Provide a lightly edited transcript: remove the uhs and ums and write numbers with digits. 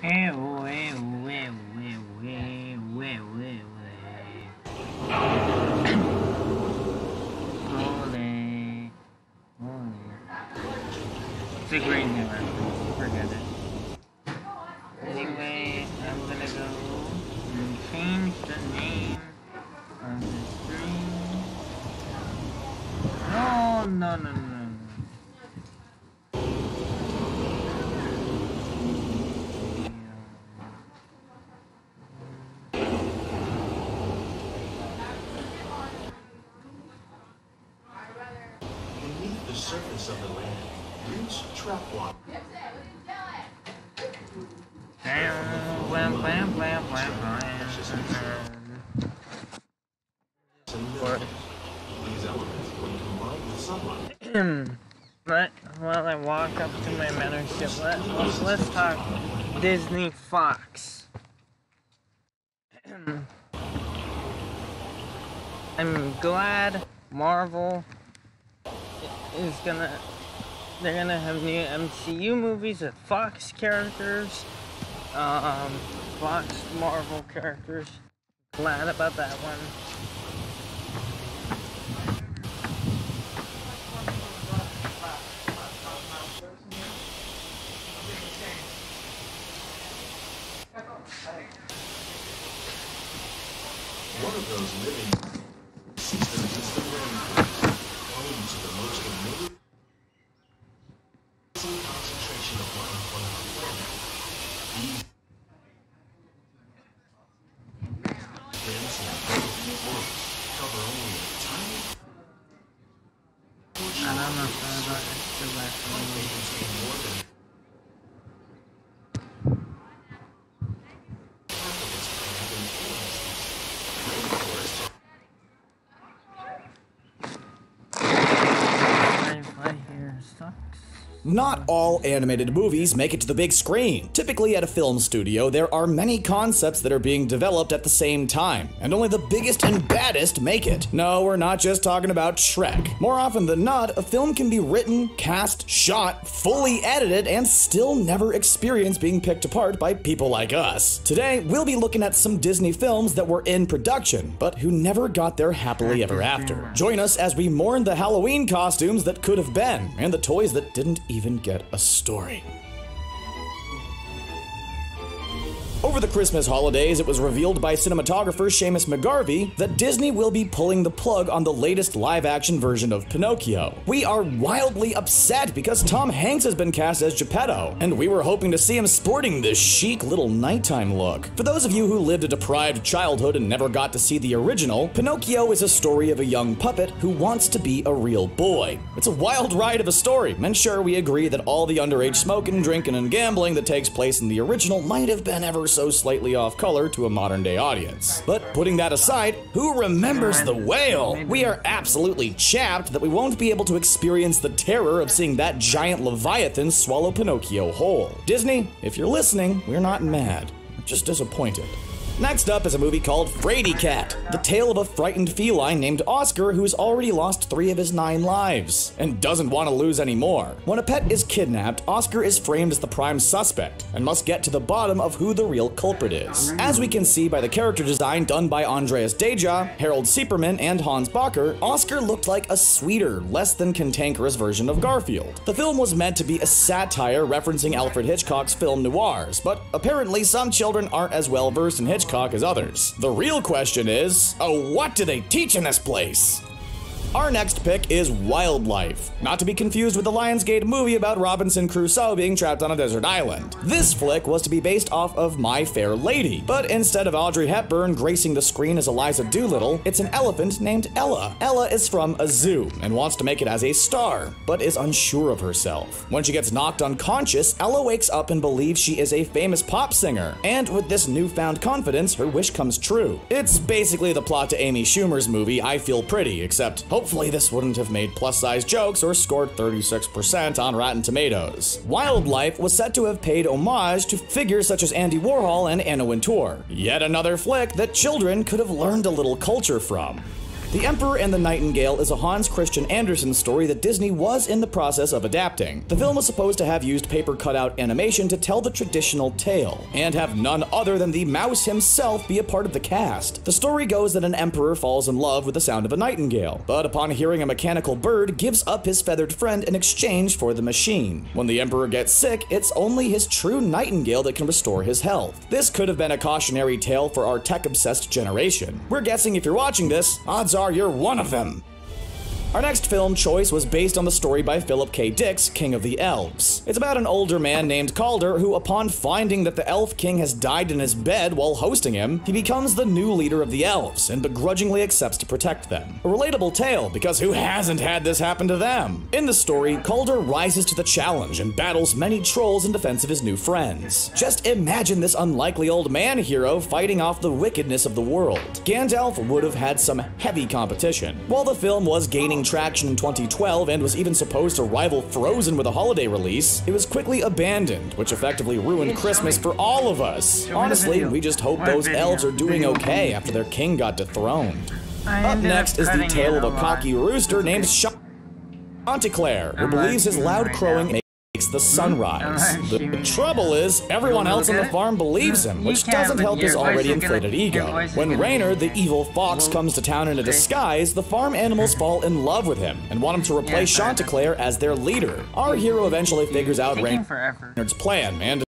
It's a great new reference. Forget it. Anyway, I'm gonna go and change the name of the stream. No. Beneath the surface of the land, roots trap water. These elements, when combined with sunlight. But while I walk up to my mentorship, let's talk Disney Fox. I'm glad Marvel is they're gonna have new MCU movies with Fox characters, Fox Marvel characters. Glad about that one. One of those living systems is the rainforest, home to the most amazing concentration of life on our planet. These dense and bountiful forests cover only a tiny portion I don't know of if the I surface. got They contain more than half of its plant and animal species. Rainforests are I hear sucks. Not all animated movies make it to the big screen. Typically at a film studio, there are many concepts that are being developed at the same time, and only the biggest and baddest make it. No, we're not just talking about Shrek. More often than not, a film can be written, cast, shot, fully edited, and still never experience being picked apart by people like us. Today, we'll be looking at some Disney films that were in production, but who never got their happily ever after. Join us as we mourn the Halloween costumes that could have been, and the toys that didn't even get a story. Over the Christmas holidays, it was revealed by cinematographer Seamus McGarvey that Disney will be pulling the plug on the latest live-action version of Pinocchio. We are wildly upset because Tom Hanks has been cast as Geppetto, and we were hoping to see him sporting this chic little nighttime look. For those of you who lived a deprived childhood and never got to see the original, Pinocchio is a story of a young puppet who wants to be a real boy. It's a wild ride of a story, and sure, we agree that all the underage smoking, drinking, and gambling that takes place in the original might have been ever so slightly off color to a modern day audience. But putting that aside, who remembers the whale? We are absolutely chapped that we won't be able to experience the terror of seeing that giant leviathan swallow Pinocchio whole. Disney, if you're listening, we're not mad. We're just disappointed. Next up is a movie called Frady Cat, the tale of a frightened feline named Oscar who's already lost 3 of his 9 lives, and doesn't want to lose any more. When a pet is kidnapped, Oscar is framed as the prime suspect, and must get to the bottom of who the real culprit is. As we can see by the character design done by Andreas Deja, Harold Sieperman, and Hans Bacher, Oscar looked like a sweeter, less than cantankerous version of Garfield. The film was meant to be a satire referencing Alfred Hitchcock's film noirs, but apparently some children aren't as well versed in Hitchcock as others. The real question is, what do they teach in this place? Our next pick is Wildlife, not to be confused with the Lionsgate movie about Robinson Crusoe being trapped on a desert island. This flick was to be based off of My Fair Lady, but instead of Audrey Hepburn gracing the screen as Eliza Doolittle, it's an elephant named Ella. Ella is from a zoo and wants to make it as a star, but is unsure of herself. When she gets knocked unconscious, Ella wakes up and believes she is a famous pop singer, and with this newfound confidence, her wish comes true. It's basically the plot to Amy Schumer's movie I Feel Pretty, except hopefully this wouldn't have made plus-size jokes or scored 36% on Rotten Tomatoes. Wildlife was said to have paid homage to figures such as Andy Warhol and Anna Wintour. Yet another flick that children could have learned a little culture from. The Emperor and the Nightingale is a Hans Christian Andersen story that Disney was in the process of adapting. The film was supposed to have used paper cutout animation to tell the traditional tale, and have none other than the mouse himself be a part of the cast. The story goes that an emperor falls in love with the sound of a nightingale, but upon hearing a mechanical bird, gives up his feathered friend in exchange for the machine. When the emperor gets sick, it's only his true nightingale that can restore his health. This could have been a cautionary tale for our tech-obsessed generation. We're guessing if you're watching this, odds are you're one of them. Our next film choice was based on the story by Philip K. Dick's King of the Elves. It's about an older man named Calder who, upon finding that the Elf King has died in his bed while hosting him, he becomes the new leader of the elves and begrudgingly accepts to protect them. A relatable tale, because who hasn't had this happen to them? In the story, Calder rises to the challenge and battles many trolls in defense of his new friends. Just imagine this unlikely old man hero fighting off the wickedness of the world. Gandalf would have had some heavy competition. While the film was gaining traction in 2012 and was even supposed to rival Frozen with a holiday release, it was quickly abandoned, which effectively ruined Christmas for all of us. Honestly, we just hope those elves are doing okay after their king got dethroned. Up next is the tale of a cocky rooster named Chanticleer, who believes his loud crowing makes the sun rise. The trouble is, everyone else on the farm believes him, which doesn't help his already inflated ego. When Rainer, the evil fox, comes to town in a disguise, the farm animals fall in love with him and want him to replace Chanticleer as their leader. Our hero eventually figures out Rainer's plan and